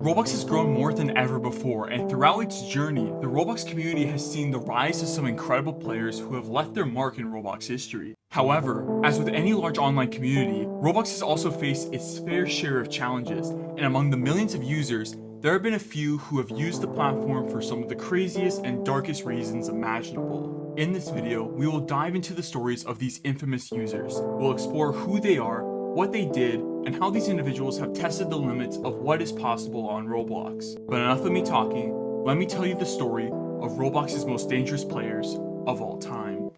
Roblox has grown more than ever before, and throughout its journey, the Roblox community has seen the rise of some incredible players who have left their mark in Roblox history. However, as with any large online community, Roblox has also faced its fair share of challenges, and among the millions of users, there have been a few who have used the platform for some of the craziest and darkest reasons imaginable. In this video, we will dive into the stories of these infamous users. We'll explore who they are, what they did, and how these individuals have tested the limits of what is possible on Roblox. But enough of me talking, let me tell you the story of Roblox's most dangerous players of all time.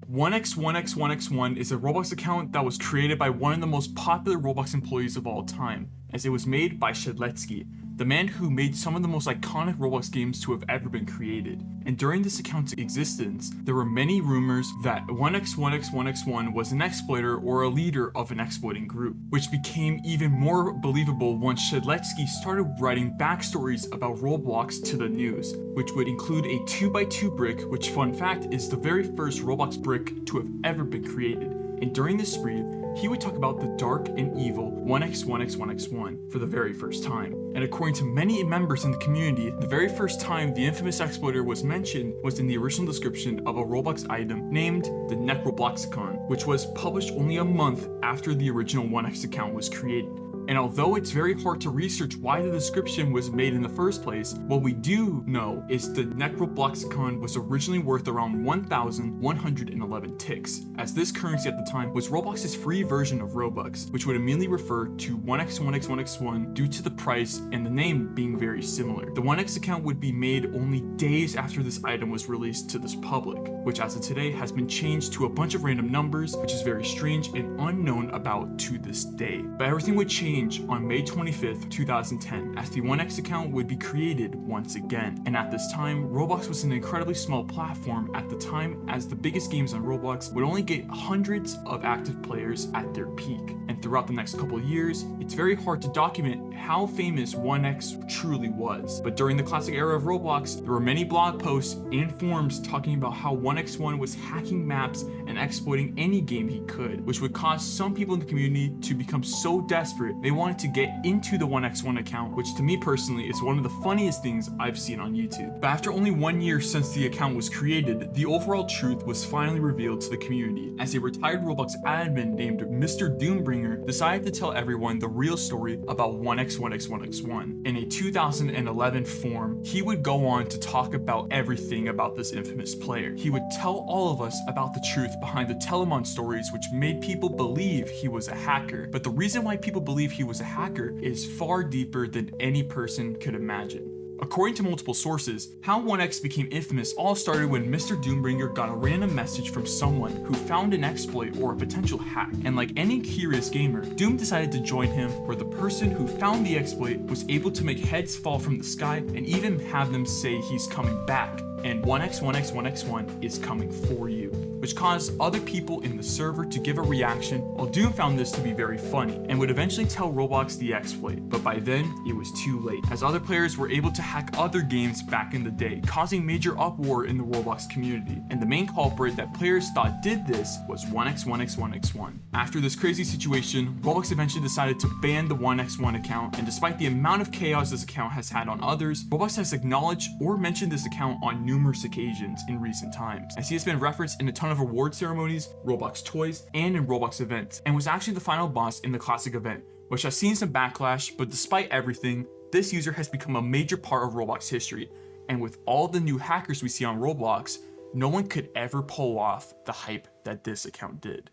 OneX1X1X1 is a Roblox account that was created by one of the most popular Roblox employees of all time, as it was made by Shoutout, the man who made some of the most iconic Roblox games to have ever been created. And during this account's existence, there were many rumors that OneX1X1X1 was an exploiter or a leader of an exploiting group, which became even more believable once Shoutout started writing backstories about Roblox to the news, which would include a 2x2 brick, which, fun fact, is the very first Roblox brick to have ever been created. And during this spree, he would talk about the dark and evil 1x1x1x1 for the very first time. And according to many members in the community, the very first time the infamous exploiter was mentioned was in the original description of a Roblox item named the Necrobloxicon, which was published only a month after the original 1x account was created. And although it's very hard to research why the description was made in the first place, what we do know is the Necrobloxicon was originally worth around 1,111 ticks, as this currency at the time was Roblox's free version of Robux, which would immediately refer to 1x1x1x1 due to the price and the name being very similar. The 1x account would be made only days after this item was released to this public, which as of today has been changed to a bunch of random numbers, which is very strange and unknown about to this day. But everything would change on May 25th, 2010, as the 1x account would be created once again. And at this time, Roblox was an incredibly small platform at the time, as the biggest games on Roblox would only get hundreds of active players at their peak. And throughout the next couple of years, it's very hard to document how famous 1x truly was. But during the classic era of Roblox, there were many blog posts and forums talking about how 1x1 was hacking maps and exploiting any game he could, which would cause some people in the community to become so desperate they wanted to get into the 1x1 account, which to me personally is one of the funniest things I've seen on YouTube. But after only 1 year since the account was created, the overall truth was finally revealed to the community, as a retired Roblox admin named Mr. Doombringer decided to tell everyone the real story about 1x1x1x1. In a 2011 forum, he would go on to talk about everything about this infamous player. He would tell all of us about the truth behind the Telemon stories, which made people believe he was a hacker. But the reason why people believe he was a hacker is far deeper than any person could imagine. According to multiple sources, how 1x became infamous all started when Mr. Doombringer got a random message from someone who found an exploit or a potential hack, and like any curious gamer, Doom decided to join him, where the person who found the exploit was able to make heads fall from the sky and even have them say he's coming back, and 1x1x1x1 is coming for you, which caused other people in the server to give a reaction, while Doom found this to be very funny and would eventually tell Roblox the exploit. But by then, it was too late, as other players were able to hack other games back in the day, causing major uproar in the Roblox community. And the main culprit that players thought did this was 1x1x1x1. After this crazy situation, Roblox eventually decided to ban the 1x1 account, and despite the amount of chaos this account has had on others, Roblox has acknowledged or mentioned this account on numerous occasions in recent times, as he has been referenced in a ton of award ceremonies, Roblox toys, and in Roblox events, and was actually the final boss in the classic event, which has seen some backlash. But despite everything, this user has become a major part of Roblox history, and with all the new hackers we see on Roblox, no one could ever pull off the hype that this account did.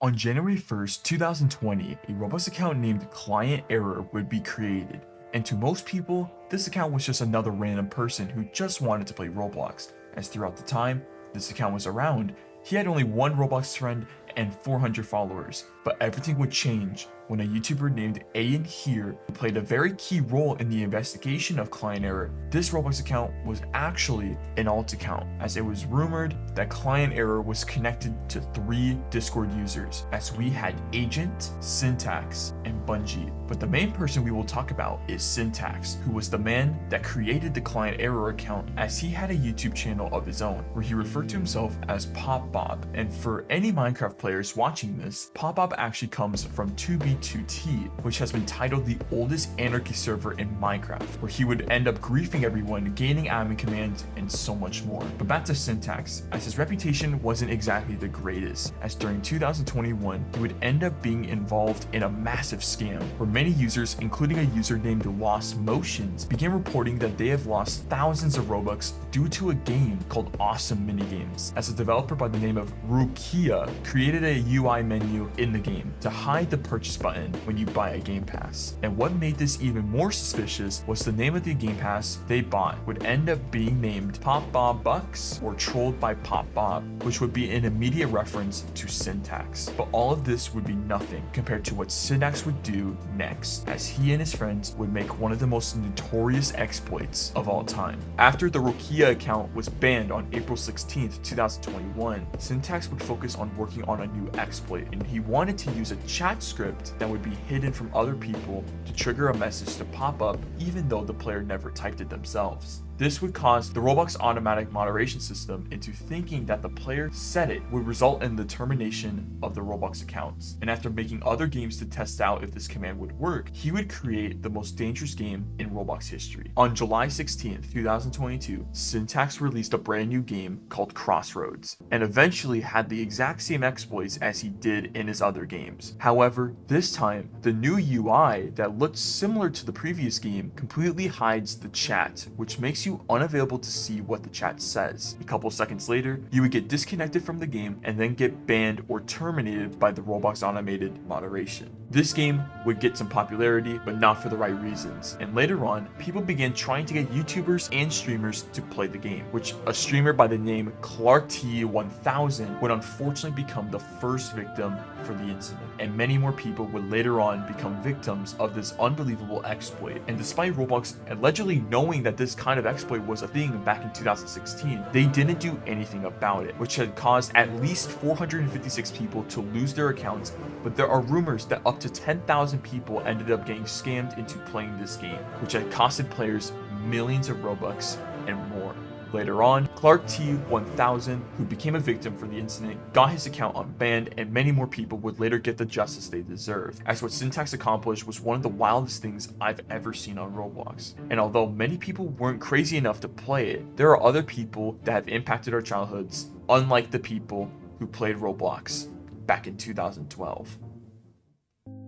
On January 1st, 2020, a Roblox account named Client Error would be created, and to most people, this account was just another random person who just wanted to play Roblox, as throughout the time this account was around, he had only one Roblox friend and 400 followers. But everything would change when a YouTuber named Ayan Here played a very key role in the investigation of client error. This Roblox account was actually an alt account, as it was rumored that client error was connected to 3 Discord users, as we had Agent, Syntax, and Bungie. But the main person we will talk about is Syntax, who was the man that created the client error account, as he had a YouTube channel of his own where he referred to himself as Pop Bob. And for any Minecraft players watching this, Pop Bob actually comes from 2B2T, which has been titled the oldest anarchy server in Minecraft, where he would end up griefing everyone, gaining admin commands, and so much more. But back to Syntax, as his reputation wasn't exactly the greatest, as during 2021, he would end up being involved in a massive scam, where many users, including a user named Lost Motions, began reporting that they have lost thousands of Robux due to a game called Awesome Minigames, as a developer by the name of Rukia created a UI menu in the game to hide the purchase button when you buy a game pass. And what made this even more suspicious was the name of the game pass they bought would end up being named Pop Bob Bucks or Trolled by Pop Bob, which would be an immediate reference to Syntax. But all of this would be nothing compared to what Syntax would do next, as he and his friends would make one of the most notorious exploits of all time. After the Rukia account was banned on April 16th, 2021, Syntax would focus on working on a new exploit, and he wanted to use a chat script that would be hidden from other people to trigger a message to pop up even though the player never typed it themselves. This would cause the Roblox automatic moderation system into thinking that the player said it would result in the termination of the Roblox accounts. And after making other games to test out if this command would work, he would create the most dangerous game in Roblox history. On July 16th, 2022, Syntax released a brand new game called Crossroads, and eventually had the exact same exploits as he did in his other games. However, this time, the new UI that looked similar to the previous game completely hides the chat, which makes you unavailable to see what the chat says. A couple seconds later, you would get disconnected from the game and then get banned or terminated by the Roblox automated moderation. This game would get some popularity, but not for the right reasons. And later on, people began trying to get YouTubers and streamers to play the game, which a streamer by the name ClarkT1000 would unfortunately become the first victim for the incident. And many more people would later on become victims of this unbelievable exploit. And despite Roblox allegedly knowing that this kind of exploit was a thing back in 2016, they didn't do anything about it, which had caused at least 456 people to lose their accounts. But there are rumors that up to 10,000 people ended up getting scammed into playing this game, which had costed players millions of Robux and more. Later on, ClarkT1000, who became a victim for the incident, got his account unbanned, and many more people would later get the justice they deserved, as what Syntax accomplished was one of the wildest things I've ever seen on Roblox. And although many people weren't crazy enough to play it, there are other people that have impacted our childhoods, unlike the people who played Roblox back in 2012.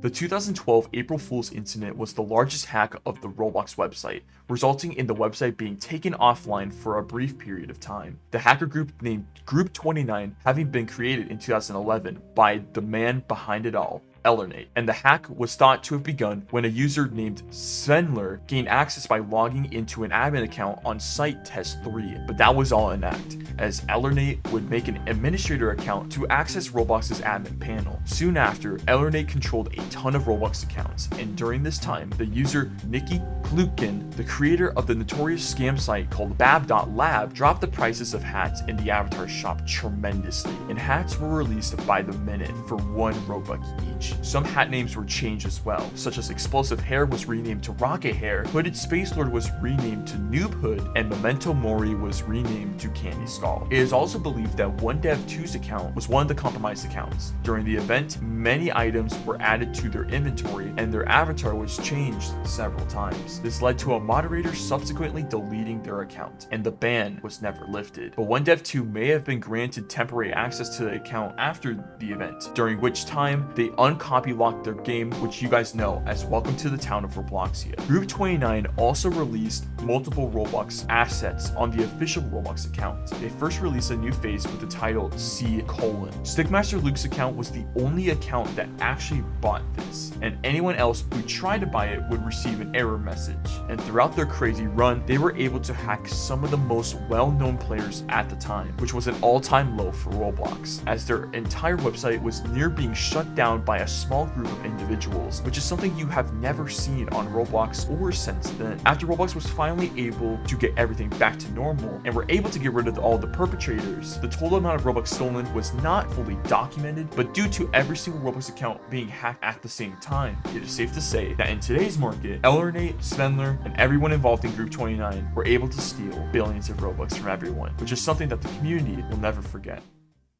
The 2012 April Fool's incident was the largest hack of the Roblox website, resulting in the website being taken offline for a brief period of time. The hacker group named Group 29 having been created in 2011 by the man behind it all, LEMMiNO, and the hack was thought to have begun when a user named Svenler gained access by logging into an admin account on Site Test 3, but that was all an act, as LEMMiNO would make an administrator account to access Roblox's admin panel. Soon after, LEMMiNO controlled a ton of Roblox accounts, and during this time, the user Nikki Klutkin, the creator of the notorious scam site called Bab.lab, dropped the prices of hats in the avatar shop tremendously, and hats were released by the minute for 1 Robux each. Some hat names were changed as well, such as Explosive Hair was renamed to Rocket Hair, Hooded Space Lord was renamed to Noob Hood, and Memento Mori was renamed to Candy Skull. It is also believed that OneDev2's account was one of the compromised accounts. During the event, many items were added to their inventory, and their avatar was changed several times. This led to a moderator subsequently deleting their account, and the ban was never lifted. But OneDev2 may have been granted temporary access to the account after the event, during which time they uncopy locked their game, which you guys know as Welcome to the Town of Robloxia. Group 29 also released multiple Roblox assets on the official Roblox account. They first released a new face with the title C:. Stickmaster Luke's account was the only account that actually bought this, and anyone else who tried to buy it would receive an error message. And throughout their crazy run, they were able to hack some of the most well-known players at the time, which was an all-time low for Roblox, as their entire website was near being shut down by a that small group of individuals, which is something you have never seen on Roblox or since then. After Roblox was finally able to get everything back to normal and were able to get rid of all the perpetrators, the total amount of Robux stolen was not fully documented, but due to every single Roblox account being hacked at the same time, it is safe to say that in today's market, Elernate, Svenler, and everyone involved in Group 29 were able to steal billions of Robux from everyone, which is something that the community will never forget.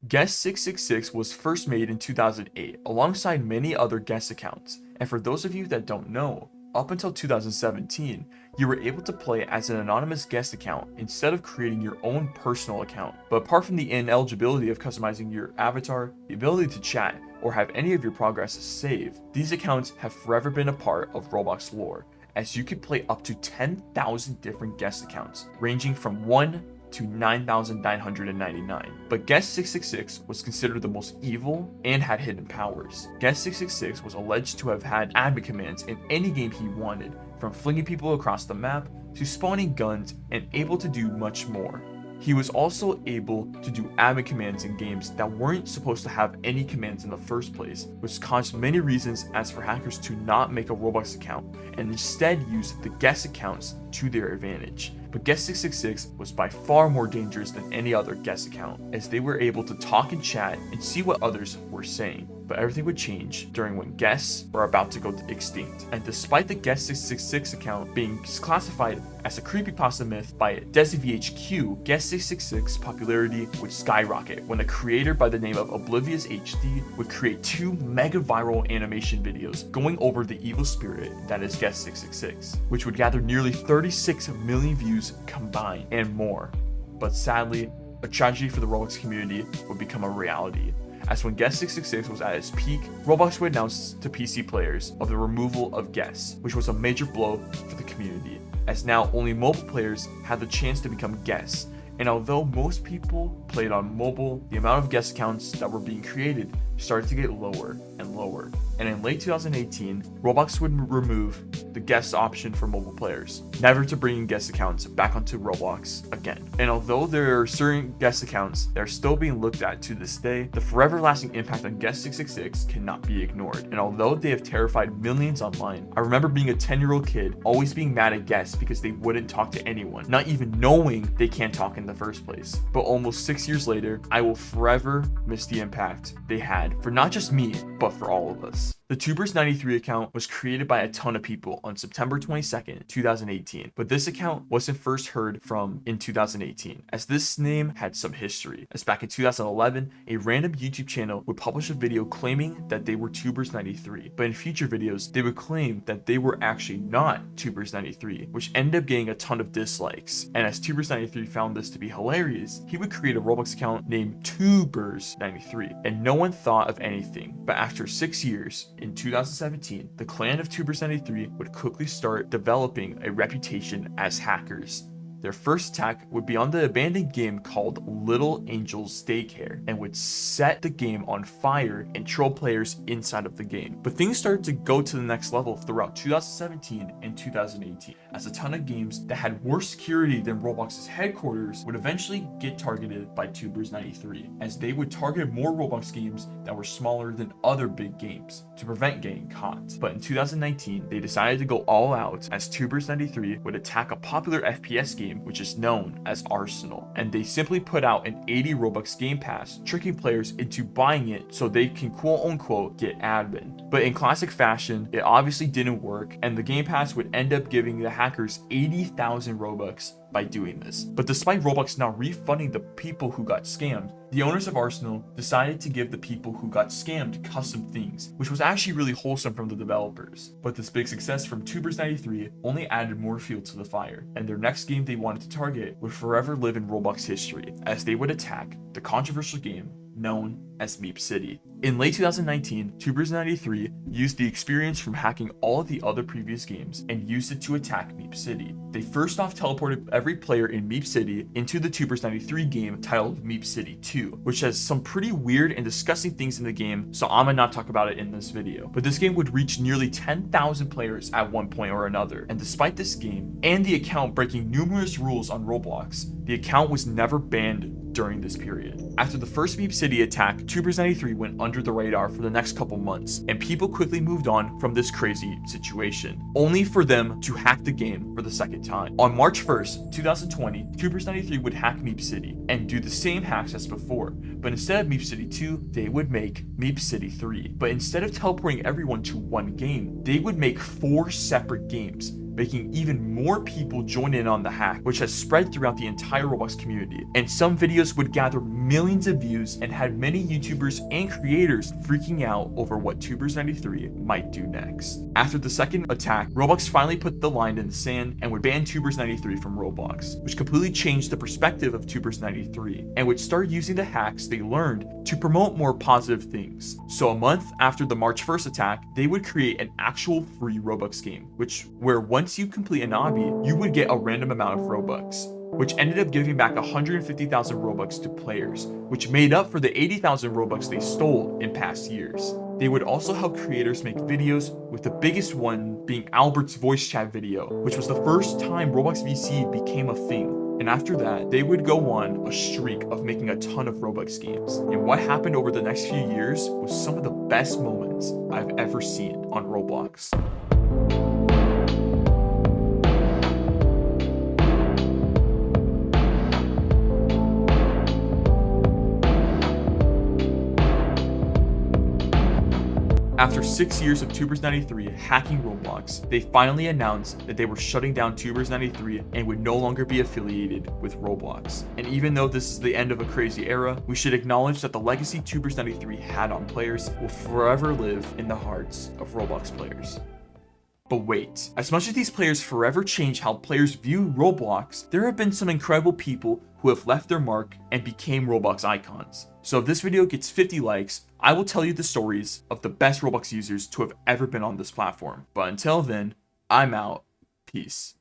Guest 666 was first made in 2008 alongside many other guest accounts, and for those of you that don't know, up until 2017, you were able to play as an anonymous guest account instead of creating your own personal account. But apart from the ineligibility of customizing your avatar, the ability to chat, or have any of your progress saved, these accounts have forever been a part of Roblox lore, as you could play up to 10,000 different guest accounts, ranging from 1 to 9,999. But Guest 666 was considered the most evil and had hidden powers. Guest 666 was alleged to have had admin commands in any game he wanted, from flinging people across the map to spawning guns, and able to do much more. He was also able to do admin commands in games that weren't supposed to have any commands in the first place, which caused many reasons as for hackers to not make a Roblox account and instead use the guest accounts to their advantage. But Guest 666 was by far more dangerous than any other guest account, as they were able to talk and chat and see what others were saying. But everything would change during when guests were about to go extinct. And despite the Guest 666 account being classified as a creepypasta myth by DesiVHQ, Guest 666 popularity would skyrocket when a creator by the name of Oblivious HD would create 2 mega viral animation videos going over the evil spirit that is Guest 666, which would gather nearly 36 million views combined and more. But sadly, a tragedy for the Roblox community would become a reality, as when Guest 666 was at its peak, Roblox would announce to PC players of the removal of guests, which was a major blow for the community, as now only mobile players had the chance to become guests. And although most people played on mobile, the amount of guest accounts that were being created started to get lower and lower. And in late 2018, Roblox would remove the guest option for mobile players, never to bring guest accounts back onto Roblox again. And although there are certain guest accounts that are still being looked at to this day, the forever lasting impact on Guest 666 cannot be ignored. And although they have terrified millions online, I remember being a 10-year-old kid always being mad at guests because they wouldn't talk to anyone, not even knowing they can't talk in the first place. But almost 6 years later, I will forever miss the impact they had for not just me, but for all of us. The Tubers93 account was created by a ton of people on September 22nd, 2018, but this account wasn't first heard from in 2018, as this name had some history, as back in 2011, a random YouTube channel would publish a video claiming that they were Tubers93, but in future videos, they would claim that they were actually not Tubers93, which ended up getting a ton of dislikes. And as Tubers93 found this to be hilarious, he would create a Roblox account named Tubers93, and no one thought of anything. But after 6 years, in 2017, the clan of Tubers93 would quickly start developing a reputation as hackers. Their first attack would be on the abandoned game called Little Angels Daycare, and would set the game on fire and troll players inside of the game. But things started to go to the next level throughout 2017 and 2018, as a ton of games that had worse security than Roblox's headquarters would eventually get targeted by Tubers93, as they would target more Roblox games that were smaller than other big games to prevent getting caught. But in 2019, they decided to go all out, as Tubers93 would attack a popular FPS game which is known as Arsenal, and they simply put out an 80 Robux Game Pass, tricking players into buying it so they can quote unquote get admin. But in classic fashion, it obviously didn't work, and the Game Pass would end up giving the hackers 80,000 Robux by doing this. But despite Roblox now refunding the people who got scammed, the owners of Arsenal decided to give the people who got scammed custom things, which was actually really wholesome from the developers. But this big success from Tubers93 only added more fuel to the fire, and their next game they wanted to target would forever live in Roblox history, as they would attack the controversial game known as Meep City. In late 2019, Tubers93 used the experience from hacking all of the other previous games and used it to attack Meep City. They first off teleported every player in Meep City into the Tubers93 game titled Meep City 2, which has some pretty weird and disgusting things in the game, so I'm gonna not talk about it in this video. But this game would reach nearly 10,000 players at one point or another, and despite this game and the account breaking numerous rules on Roblox, the account was never banned during this period. After the first Meep City attack Tubers93 went under the radar for the next couple months, and people quickly moved on from this crazy situation, only for them to hack the game for the second time. On March 1st, 2020, Tubers93 would hack Meep City and do the same hacks as before, but instead of Meep City 2, they would make Meep City 3. But instead of teleporting everyone to one game, they would make 4 separate games, making even more people join in on the hack, which has spread throughout the entire Roblox community. And some videos would gather millions of views and had many YouTubers and creators freaking out over what Tubers93 might do next. After the second attack, Roblox finally put the line in the sand and would ban Tubers93 from Roblox, which completely changed the perspective of Tubers93 and would start using the hacks they learned to promote more positive things. So a month after the March 1st attack, they would create an actual free Roblox game, where once you complete an obby, you would get a random amount of Robux, which ended up giving back 150,000 Robux to players, which made up for the 80,000 Robux they stole in past years. They would also help creators make videos, with the biggest one being Albert's voice chat video, which was the first time Roblox VC became a thing. And after that, they would go on a streak of making a ton of Roblox games. And what happened over the next few years was some of the best moments I've ever seen on Roblox. After 6 years of Tubers93 hacking Roblox, they finally announced that they were shutting down Tubers93 and would no longer be affiliated with Roblox. And even though this is the end of a crazy era, we should acknowledge that the legacy Tubers93 had on players will forever live in the hearts of Roblox players. But wait, as much as these players forever change how players view Roblox, there have been some incredible people who have left their mark and became Roblox icons. So if this video gets 50 likes, I will tell you the stories of the best Roblox users to have ever been on this platform. But until then, I'm out. Peace.